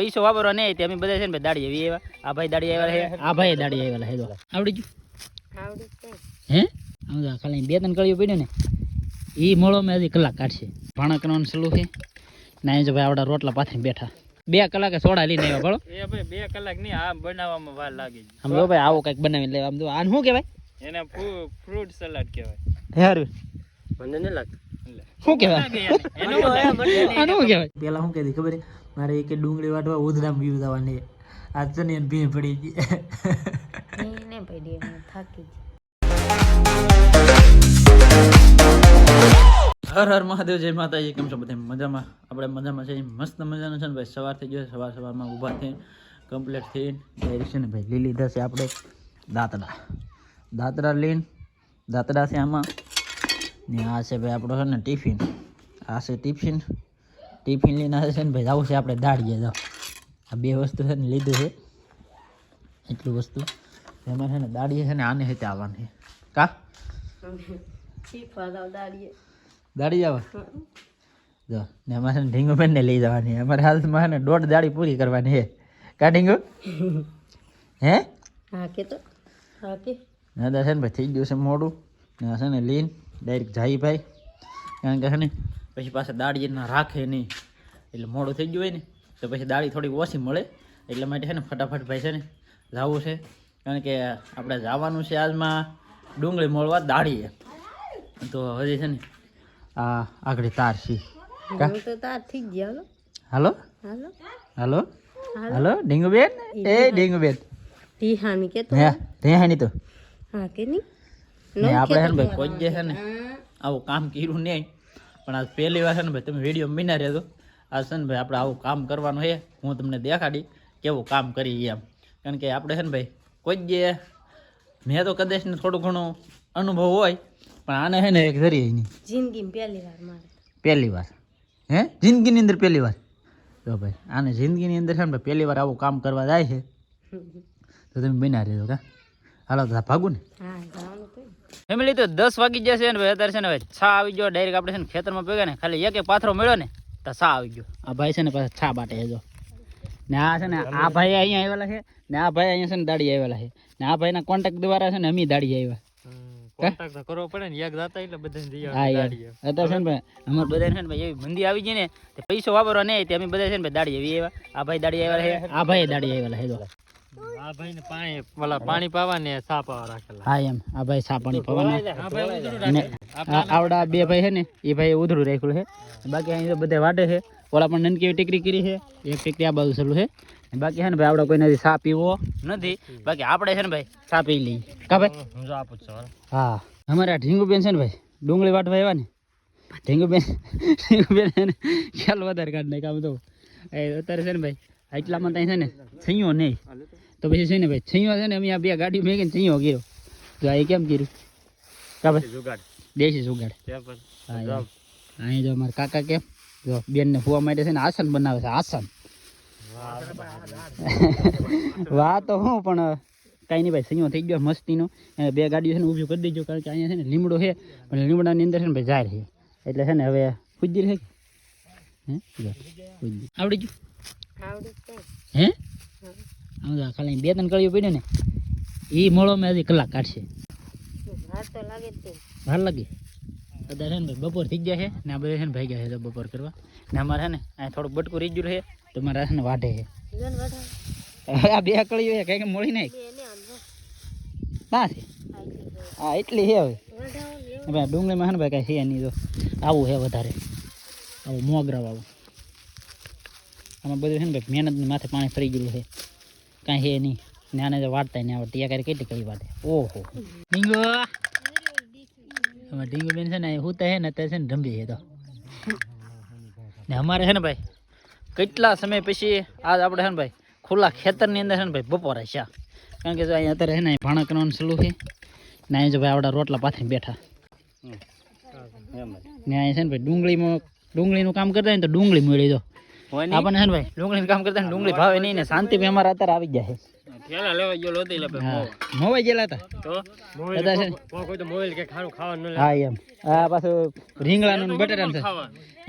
પૈસો વાપરવા નહીં અમે બધા છે ને દાડી આવી એવા આ ભાઈ દાડી આવ્યા છે આ ભાઈ દાડી આવેલા હે તો આવડી ગયું હે આમ ખાલી 2-3 કળીઓ પડ્યો ને ઈ મોળો મેં હજી કલાક કાઢશે ભાણા કરવાનું ચાલુ છે ના જો ભાઈ આવડા રોટલા પાથરીને બેઠા 2 કલાકે સોડા લઈને આવ્યા બોલો એ ભાઈ 2 કલાક નહીં આ બનાવવામાં વાર લાગે છે આમ જો ભાઈ આવો કઈક બનાવીને લેવા આમ જો આને શું કહેવાય એને ફ્રૂટ સલાડ કહેવાય યાર મને નહીં લાગતું શું કહેવાય આનું શું કહેવાય પેલા શું કહેતી ખબર મારે એક ડુંગળી વાટવા ઉધરામ વ્યૂ જવાની આ ચની ભીં પડી ગઈ ને પડી થાકી હર હર મહાદેવ જય માતાજી કેમ છો બધા મજામાં આપણે મજામાં છે મસ્ત મજાનો છે ને ભાઈ સવાર થઈ ગયો સવારમાં ઊભા થઈને કમ્પ્લીટ થઈને છે ને ભાઈ લીલી લીધા છે આપણે દાતરા લઈને દાતરા છે આમાં ને આ છે ભાઈ આપણો છે ને ટિફિન આ છે ટિફિન લઈને આવે છે ને ભાઈ જવું છે આપણે દાડીએ જાઓ આ 2 વસ્તુ છે ને લીધું છે એટલું વસ્તુ એમાં છે ને દાડીએ છે ને આને હેતે આવવાનું છે કા દાડી જવા જો ને અમારે છે ને ઢીંગો બેનને લઈ જવાની અમારે હાલમાં છે ને 1.5 દાડી પૂરી કરવાની છે કા ઢીંગો હે હા કે તો હા કે ના છે ને ભાઈ થઈ ગયું છે મોડું ને છે ને લીન ડાયરેક્ટ જાય ભાઈ કારણ કે છે ને પછી પાછા દાડી ના રાખે નહીં એટલે મોડું થઈ ગયું હોય ને તો પછી દાડી થોડી ઓછી મળે એટલે માટે છે ને ફટાફટ ભાઈ છે ને જવું છે કારણ કે આપણે જવાનું છે આજમાં ડુંગળી મોળવા દાડીએ તો હજી છે ને આ આગળ તાર છે તો તાર થઈ ગયા હાલો હાલો હાલો હાલો ઢીંગુબેન એ ઢીંગુબેન ટીહાની કે તો હે ટેહાની તો હા કે ની ને આપણે છે ને ભાઈ કોઈ જે છે ને આવું કામ કર્યું નહીં પણ આજ પહેલી વાર છે ને ભાઈ તમે વિડીયો બના રહેજો આજ છે ને ભાઈ આપણે આવું કામ કરવાનું છે હું તમને દેખાડી કેવું કામ કરી એમ કારણ કે આપણે છે ને ભાઈ કોઈ જે મેં તો કદાચ ને થોડું ઘણું અનુભવ હોય પણ આને છે ને એક જરી નહીં જિંદગીમાં પહેલી વાર મારે પહેલી વાર હે જિંદગીની અંદર પહેલી વાર તો ભાઈ આને જિંદગીની અંદર છે ને ભાઈ પહેલી વાર આવું કામ કરવા જાય છે તો તમે બના રહેજો કા હાલો તો ભાગું ને હા જવાનું તો ફેમિલી તો 10 વાગી જશે ને ભાઈ અત્યારે છે ને ભાઈ છા આવી ગયો ડાયરેક્ટ આપણે છે ને ખેતરમાં ભેગા ને ખાલી એક પાથરો મળ્યો ને તો છા આવી ગયો આ ભાઈ છે ને પાછા છા બાટે જો ને આ છે ને આ ભાઈ અહીંયા આવેલા છે ને આ ભાઈ અહીંયા છે ને દાડી આવેલા છે ને આ ભાઈના કોન્ટેક્ટ દ્વારા છે ને અમે દાડી આવ્યા કોન્ટેક્ટ કરવો પડે ને એક જાતા એટલે બધાને દઈ હા યાર અત્યારે છે ને ભાઈ અમાર બધા છે ને ભાઈ એવી મંદી આવી ગઈ ને તે પૈસો વાપરવા નહીં તે અમે બધા છે ને ભાઈ દાડી આવી આવ્યા આ ભાઈ દાડી આવેલા છે આ ભાઈ દાડી આવેલા છે જો આ ભાઈ ને પાણી પાવા ને સા પાવા રાખેલા હા એમ આ ભાઈ સા પાણી પવાના ને આવડા 2 ભાઈ છે ને એ ભાઈ ઉધરું રાખ્યું છે બાકી અહીં તો બધા વાટે છે ઓલા પણ નનકી ટીકરી કરી છે એક ટીકરી આ બાજુ ચાલુ છે બાકી છે ને ભાઈ આવડા કોઈ નથી સા પીવો નથી બાકી આપણે છે ને ભાઈ સા પી લઈએ કા ભાઈ હું જો આપું છું હા અમારા ઢીંગુબેન છે ને ભાઈ ડુંગળી વાટવા આવ્યા ને ઢીંગુબેન છે ને ખ્યાલ વધારે કાઢ નાખ આમ તો અત્યારે છે ને ભાઈ એટલામાં ત્યાં છે ને છૈયો નહીં તો પછી છે ને ભાઈ છૈયો છે ને અમે આ 2 ગાડી મેકીને છૈયો કર્યો તો આ કેમ કર્યું કા ભાઈ જુગાડ દેશી જુગાડ હા અહીં જો અમારા કાકા કેમ જો બેનને ફુવા માટે છે ને આસન બનાવે છે આસન વાહ તો હું પણ કાંઈ નહીં ભાઈ સૈયો થઈ ગયો મસ્તીનો એને 2 ગાડીઓ છે ને ઊભી કરી દેજો કારણ કે અહીંયા છે ને લીમડો છે પણ લીમડાની અંદર છે ને ભાઈ ઝાડ છે એટલે છે ને હવે ફુજી છે હે આવડી ગયું હે આમ તો ખાલી 2-3 કળીઓ પડ્યો ને એ મોળો મેં હજી કલાક કાઢશે વાર તો લાગે જ વાર લાગે અત્યારે છે ને ભાઈ બપોર થઈ ગયા છે ને આ બધા છે ને ભાઈ ગયા છે તો બપોર કરવા ને અમારે છે ને અહીંયા થોડુંક બટકું રહી ગયું છે તો મારા છે ને વાઢે છે આ 2 કળીઓ છે કંઈક મળી નહીં ના છે હા એટલી છે હવે ભાઈ ડુંગળીમાં છે ને ભાઈ કાંઈ છે નહીં તો આવું છે વધારે આવું મોગરા આવું આમાં બધું છે ને ભાઈ મહેનતની માથે પાણી ફરી ગયેલું છે કાંઈ છે નહીં ને આને જો વાટતા ને આવડતી ત્યાં કેટલી કળી વાટે ઓહો ઢીંગો અમારે ઢીંગો બેન છે ને હું તો છે ને અત્યારે છે ને ઢંભી છે તો ને અમારે છે ને ભાઈ કેટલા સમય પછી આજ આપણે છે ને ભાઈ ખુલ્લા ખેતરની અંદર છે ને ભાઈ બપોરે છે કારણ કે જો અહીંયા અત્યારે છે ને ભાણા કરવાનું ચાલુ છે ને અહીંયા જો ભાઈ આવડા રોટલા પાથરીને બેઠા ને અહીંયા છે ને ભાઈ ડુંગળીનું કામ કરતા હોય ને તો ડુંગળી મળી દો આપણને છે ને ભાઈ ડુંગળીનું કામ કરતા ને ડુંગળી ભાવે નહીં ને શાંતિ ભાઈ અમારા અત્યારે આવી જાય થેલા લેવા ગયો લોતી લે મોવાઈ ગયેલા હતા તો મોબાઈલ કોઈ તો મોબાઈલ કે ખારું ખાવાનું હા એમ આ પાછું રીંગણાનું બટેટાનું છે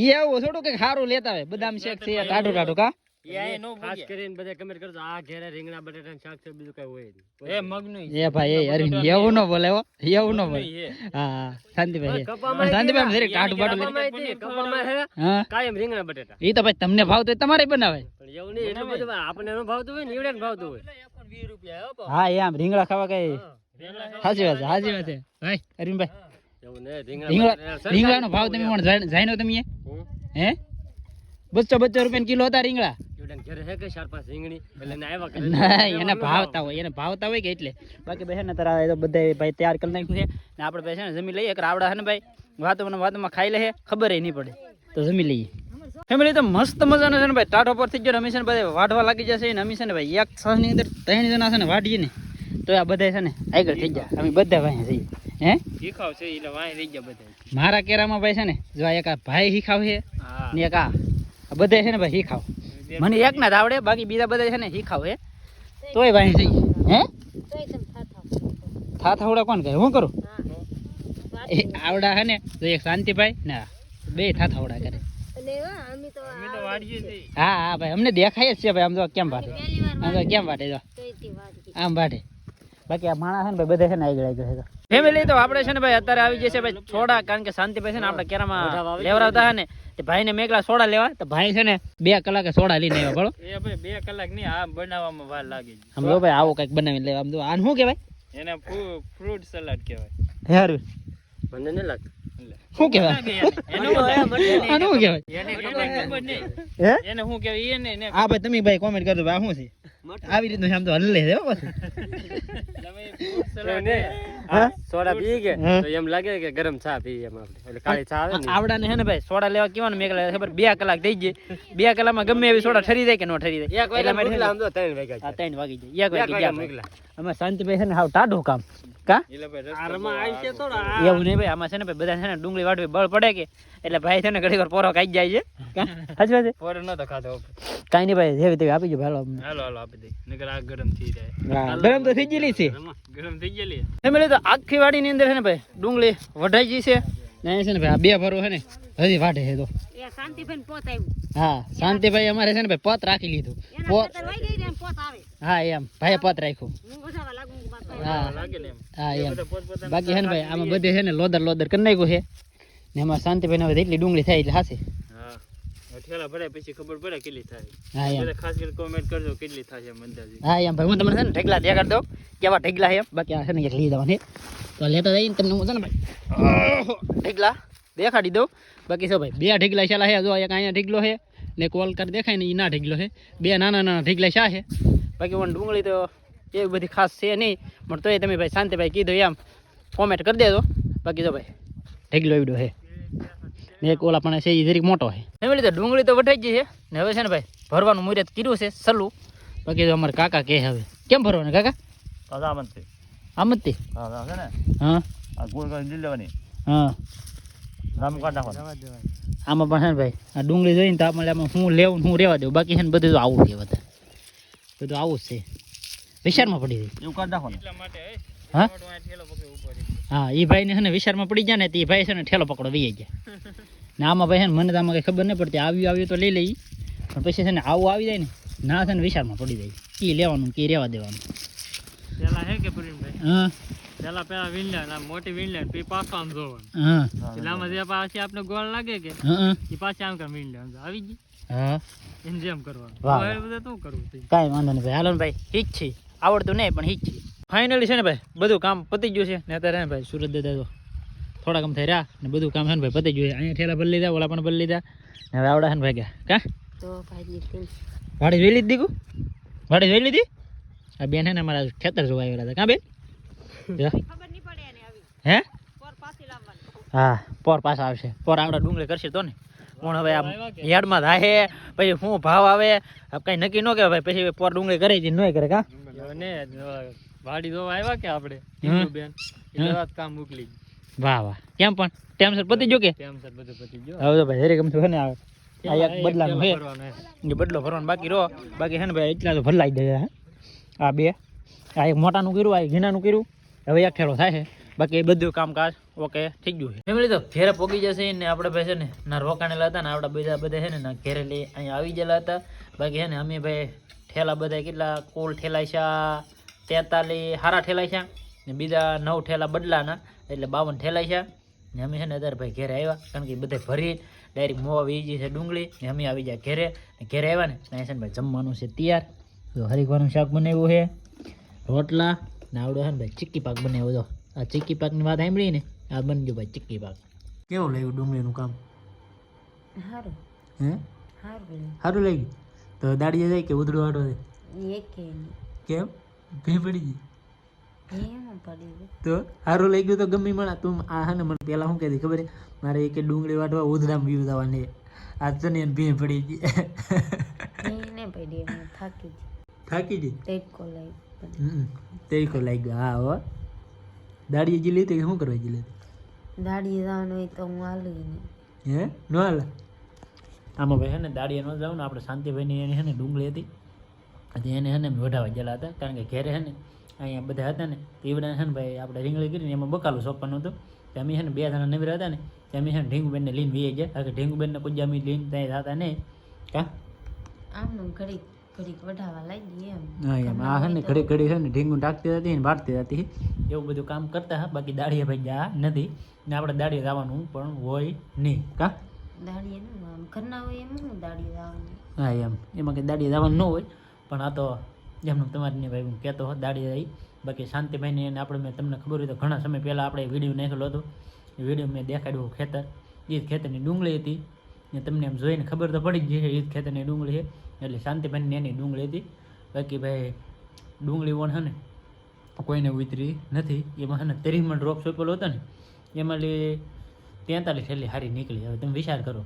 ઈ આવું થોડું કે સારું લેતા હોય બદામ શેક છે ટાઢું કા ખાસ કરીને બધા કમેન્ટ કરજો આ ઘેરે રીંગણા બટાટાનું શાક છે બીજું કઈ હોય નહીં એ મગનું એ ભાઈ એ અરવિંદ એવું ન બોલે હો એવું ન બોલે હા શાંતિભાઈ શાંતિભાઈ જરીક ટાઢું બાટું કપામાં હે હા કાયમ રીંગણા બટાટા એ તો ભાઈ તમને ભાવતું હોય તમારે બનાવે પણ એવું નહીં એટલું બધું આપણને એનું ભાવતું હોય ને એવડે ને ભાવતું હોય 20 રૂપિયા હા એ આમ રીંગણા ખાવા કઈ સાચી વાત છે ભાઈ અરવિંદભાઈ એવું ને રીંગણાનો ભાવ તમે પણ જાણો તમે હે 200 રૂપિયા કિલો હતા રીંગણા ઘરે હે કે 4-5 રીંગણી એટલે ને આવ્યા કરે ના એને ભાવતા હોય કે એટલે બાકી ભાઈ છે ને તારા બધા ભાઈ તૈયાર કરી નાખ્યું છે ને આપણે ભાઈ છે ને જમી લઈએ કે રાવડા છે ને ભાઈ વાતોમાં ખાઈ લે ખબર નહીં પડે તો જમી લઈએ ફેમિલી તો મસ્ત મજાનો છે ને ભાઈ ટાઢો પર થઈ ગયો અમે છે ને ભાઈ વાઢવા લાગી જશે ને અમે છે ને ભાઈ એક સાસની અંદર 3 જણા છે ને વાઢીએ ને તો આ બધા છે ને આગળ થઈ ગયા અમે બધા ભાઈ જઈએ હે શીખાવ છે એટલે વાય રહી ગયા બધા મારા કેરામાં ભાઈ છે ને જો એક આ ભાઈ શીખાવ છે ને એક આ બધા છે ને ભાઈ શીખાવ મને એક ના જ આવડે બાકી બીજા બધા છે ને શીખાવ હે તોય ભાઈ જઈએ હે થાથાવડા કોણ કહે હું કરું એ આવડા હે ને તો એક શાંતિભાઈ ના બે થાથાવડા કરે હા હા ભાઈ અમને દેખાય જ છે ભાઈ આમ તો કેમ વાટે આમ તો કેમ વાટે જો આમ વાટે બાકી આ માણસ છે ને ભાઈ બધા છે ને આગળ છે તો ફેમિલી તો આપણે છે ને ભાઈ અત્યારે આવી જશે ભાઈ સોડા કારણ કે શાંતિભાઈ છે ને આપણે કેરામાં લેવરાવતા હે ને તે ભાઈ ને મેકલા સોડા લેવા તો ભાઈ છે ને 2 કલાકે સોડા લઈને આવ્યા બોલો એ ભાઈ 2 કલાક નહીં આ બનાવવામાં વાર લાગે આમ જો ભાઈ આવો કઈક બનાવીને લેવા આમ તો આને શું કહેવાય એને ફ્રૂટ સલાડ કહેવાય યાર મને નહીં લાગતું શું કહેવાય આનું શું કહેવાય હે એને શું કહેવાય એને હા ભાઈ તમે ભાઈ કોમેન્ટ કરજો ભાઈ આ શું છે આવી રીતનું આમ તો હલ્લે છે હો હા સોડા પી કે તો એમ લાગે કે ગરમ ચા પી એમ આપણે એટલે કાળી ચા આવે ને આવડા ને હે ને ભાઈ સોડા લેવા કેવાનું મેકલા ખબર 2 કલાક થઈ જાય 2 કલાકમાં ગમે એવી સોડા ઠરી જાય કે નો ઠરી જાય એક વાગે મોકલા આમ તો 3 વાગ્યા આ 3 વાગી જાય 1 વાગી ગયા મોકલા અમે શાંતિભાઈ છે ને હાવ ટાઢું કામ કા એટલે ભાઈ આરમાં આવી છે થોડા એવું નહીં ભાઈ આમાં છે ને ભાઈ બધા છે ને ડુંગળી વાટવી બળ પડે કે એટલે ભાઈ છે ને ઘડી વાર પોરો ખાઈ જાય છે સાચી વાત છે પોર ન તો ખાધો કાઈ નહીં ભાઈ જેવી તેવી આપી જો હાલો હાલો આપી દે નકર આ ગરમ થઈ જાય હા ગરમ તો થઈ ગયેલી છે ગરમ થઈ ગયેલી ફેમિલી તો આખી વાડીની અંદર છે ને ભાઈ ડુંગળી વઢાઈ ગઈ છે ને છે ને ભાઈ આ 2 ભરો છે ને હજી વાટે છે તો હા શાંતિભાઈ અમારે છે ને ભાઈ પત રાખી લીધું હા એમ ભાઈ પત રાખ્યું હા લાગે ને એમ હા એમ બાકી છે ને ભાઈ આમાં બધે છે ને લોદર કરી નાખ્યું છે ને એમાં શાંતિભાઈ ને હવે એટલી ડુંગળી થાય એટલે હાશે હા ઠેલા ભરાય પછી ખબર પડે કેટલી થાય હા એમ બધા ખાસ કરીને કોમેન્ટ કરજો કેટલી થાય એમ અંદાજે હા એમ ભાઈ હું તમને છે ને ઢગલા દેખાડ દઉં કેવા ઢગલા છે બાકી આ છે ને એક લઈ જવાની તો લેતા જઈને તમને હું છે ને ભાઈ ઢગલા દેખાડી દઉં બાકી શું ભાઈ 2 ઢગલા ચાલા છે જો એક અહીંયા ઢગલો છે ને કોલકર દેખાય ને એ ના ઢગલો છે 2 નાના ઢગલા શા છે બાકી મને ડુંગળી તો એવી બધી ખાસ છે નહીં પણ તોય તમે ભાઈ શાંતિભાઈ કીધું એમ કોમેન્ટ કરી દેજો બાકી જો ભાઈ ઢગલો એવડો છે ને એક ઓલા પણ છે એ જરીક મોટો છે ફેમિલી તો ડુંગળી તો વઢાઈ ગઈ છે ને હવે છે ને ભાઈ ભરવાનું મુહૂર્ત કર્યું છે સલું બાકી તો અમારે કાકા કહે હવે કેમ ભરવાનું કાકા આમતી હા છે ને હા આ ગોળ કરી દીધી લેવાની હા રામ કાઢ નાખવાનું આમાં પણ છે ને ભાઈ આ ડુંગળી જોઈને તો આપણે આમાં હું લેવું હું રહેવા દઉં બાકી છે ને બધું તો આવું છે બધા બધું આવું જ છે વિચારમાં પડી જાય એવું કાઢ નાખવાનું હા ઠેલો પકડી ઉપર હા એ ભાઈને છે ને વિચારમાં પડી જાય ને તે ભાઈ છે ને ઠેલો પકડો વી જાય ને આમાં ભાઈ છે ને મને તો આમાં કંઈ ખબર નહીં પડતી આવ્યું તો લઈ લઈ પણ પછી છે ને આવું આવી જાય ને ના છે ને વિચારમાં પડી જાય કી લેવાનું કી રહેવા દેવાનું પેલા હે કે પ્રવીણભાઈ હા પેલા વીણલે મોટી વીણલે પછી પાછું આમ જોવાનું હા એટલે આમાં જે પાછી આપણે ગોળ લાગે કે હા એ પાછી આમ કામ વીણલે આવી ગઈ હા એમ જેમ કરવાનું વાહ. હવે બધા શું કરવું કાંઈ વાંધો નહીં ભાઈ હાલો ને ભાઈ હિટ છે આવડતું નહીં પણ હિટ છે ફાઇનલી છે ને ભાઈ બધું કામ પતી ગયું છે ને અત્યારે ને ભાઈ સુરત દાદા તો થોડા કામ થઈ રહ્યા ને બધું કામ છે ને ભાઈ પતી ગયું છે અહીંયા ઠેલા ભરી લીધા ઓલા પણ ભરી લીધા ને હવે આવડા છે ને ભાઈ ગયા કા તો ભાઈ વાડી જોઈ લીધી દીકું વાડી જોઈ લીધી આ બેન હે ને અમારા ખેતર જોવા આવેલા હતા કાં બેન હે હા પોર પાછા આવશે પોર આવડા ડુંગળી કરશે તો ને હું હવે આમ યાર્ડમાં થાય પછી શું ભાવ આવે કઈ નક્કી ન કહેવાય ભાઈ પછી પોર ડુંગળી કરે છે ન કરે કા ને વાડી જોવા આવ્યા કે આપણે બેન એટલે વાત કામ મોકલી વાહ વાહ કેમ પણ ટાઈમસર પતી ગયો કે ટાઈમસર બધું પતી ગયો હવે તો ભાઈ જરીક ગમતું છે ને આવે આ એક બદલાનું છે કરવાનું હે. એ બદલો ભરવાનો બાકી રહો બાકી છે ને ભાઈ એટલા તો ભરલાઈ દે હે આ બે આ એક મોટાનું કર્યું આ એક ઝીણાનું કર્યું હવે એક ઠેલો થાય છે બાકી બધું કામકાજ ઓકે થઈ ગયું છે ફેમિલી. તો ઘેરે પોગી જશે ને આપણે ભાઈ છે ને ના રોકાણેલા હતા ને આપણા બધા છે ને ના ઘેરે લઈ અહીંયા આવી ગયેલા હતા. બાકી છે ને અમે ભાઈ ઠેલા બધા કેટલા કુલ ઠેલાઈ છે 43 હારા ઠેલાઈ છે ને બીજા 9 ઠેલા બદલાના એટલે 52 ઠેલાઈ છે ને અમે છે ને અત્યારે ભાઈ ઘેરે આવ્યા કારણ કે બધે ભરી ડાયરેક્ટ મોવા વીજી છે ડુંગળી ને અમે આવી જાય ઘેરે આવ્યા ને ત્યાં છે ને ભાઈ જમવાનું છે તૈયાર. તો હરીકવાનું શાક બનાવ્યું છે, રોટલા ને આવડો છે ને ભાઈ ચીક્કી પાક બનાવ્યો હતો. આ ચીક્કી પાકની વાત સાંભળી ને આ બની ગયું ભાઈ ચીક્કી પાક. કેવું લાગ્યું ડુંગળીનું કામ? સારું હે સારું સારું લાગ્યું. તો દાડીએ જાય કે ઉધડો વાટો છે? એક કેમ ભી પડી ગઈ? એમ પડી ગયું તો સારું લાગ્યું તો ગમે મળા તું આ હા ને મને પહેલાં શું કહેતી ખબર મારે એક ડુંગળી વાટવા ઉધડામાં વ્યૂ થવાની આ તો ને ભી પડી ગઈ. એને પડી એમ થાકી થાકી ગઈ? તેટકો લઈ તેરીકો લાગ્યો. હા હો દાડીએ જી લીધી કે શું કરવા જી લીધી? દાડી જવાનું હોય તો હું હાલું નહીં. હે ન હાલ આમાં ભાઈ છે ને દાડીએ ન જાવ ને આપણે શાંતિભાઈની એની છે ને ડુંગળી હતી એને છે ને વઢાવા ગયેલા હતા કારણ કે ઘેરે છે ને અહીંયા બધા હતા ને તો એ બધા છે ને ભાઈ આપણે રીંગણી કરીને એમાં બકાલું સોંપવાનું હતું. તો અમે છે ને 2 જણા નવીરા હતા ને તો અમે છે ને ઢીંગુબેનને લઈને વી ગયા કારણ કે ઢીંગુબેનને કોઈ અમે લઈને ત્યાં જતા નહીં કા આમનું ઘડીક ઘડીક વઢાવા લાગી એમ. હા એમ આ છે ને ઘડી છે ને ઢીંગું ટાંકતી હતી ને વાટતી હતી એવું બધું કામ કરતા હા. બાકી દાડીએ ભાઈ ગયા નથી ને આપણે દાડીએ જવાનું પણ હોય નહીં કા દાડીએ ન આમ ઘરના હોય એમ હું દાડી જવાનું. હા એમ એમાં કંઈ દાડીએ જવાનું ન હોય પણ આ તો એમનું તમારી ભાઈ હું કહેતો હોત દાડીએ આવી. બાકી શાંતિભાઈને એને આપણે મેં તમને ખબર હોય તો ઘણા સમય પહેલાં આપણે વિડીયો નાખેલો હતો એ વિડીયો મેં દેખાડ્યું ખેતર એ જ ખેતરની ડુંગળી હતી ને તમને એમ જોઈને ખબર તો પડી જ જશે એ જ ખેતરની ડુંગળી છે એટલે શાંતિભાઈની એની ડુંગળી હતી. બાકી ભાઈ ડુંગળી વણ છે ને કોઈને ઉતરી નથી એમાં છે ને 30 મણ ડ્રોપ સોંપેલો હતો ને એમાં 43 થેલી સારી નીકળી. હવે તમે વિચાર કરો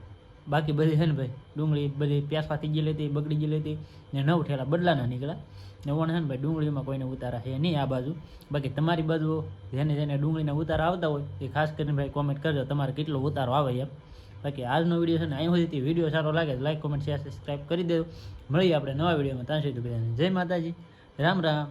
બાકી બધી છે ને ભાઈ ડુંગળી બધી પ્યાસવા થઈ ગયેલી હતી બગડી ગયેલી હતી ને 9 ઠેલા બદલાના નીકળ્યા ને વણ છે ને ભાઈ ડુંગળીમાં કોઈને ઉતારા છે નહીં આ બાજુ. બાકી તમારી બાજુ જેને જેને ડુંગળીના ઉતારા આવતા હોય એ ખાસ કરીને ભાઈ કોમેન્ટ કરજો તમારે કેટલો ઉતારો આવે એમ. બાકી આજનો વિડીયો છે ને અહીં સુધી વિડીયો સારો લાગે તો લાઈક કોમેન્ટ શેર સબસ્ક્રાઈબ કરી દેજો. મળીએ આપણે નવા વિડીયોમાં. ત્યાં સુધી બધાને જય માતાજી, રામ રામ.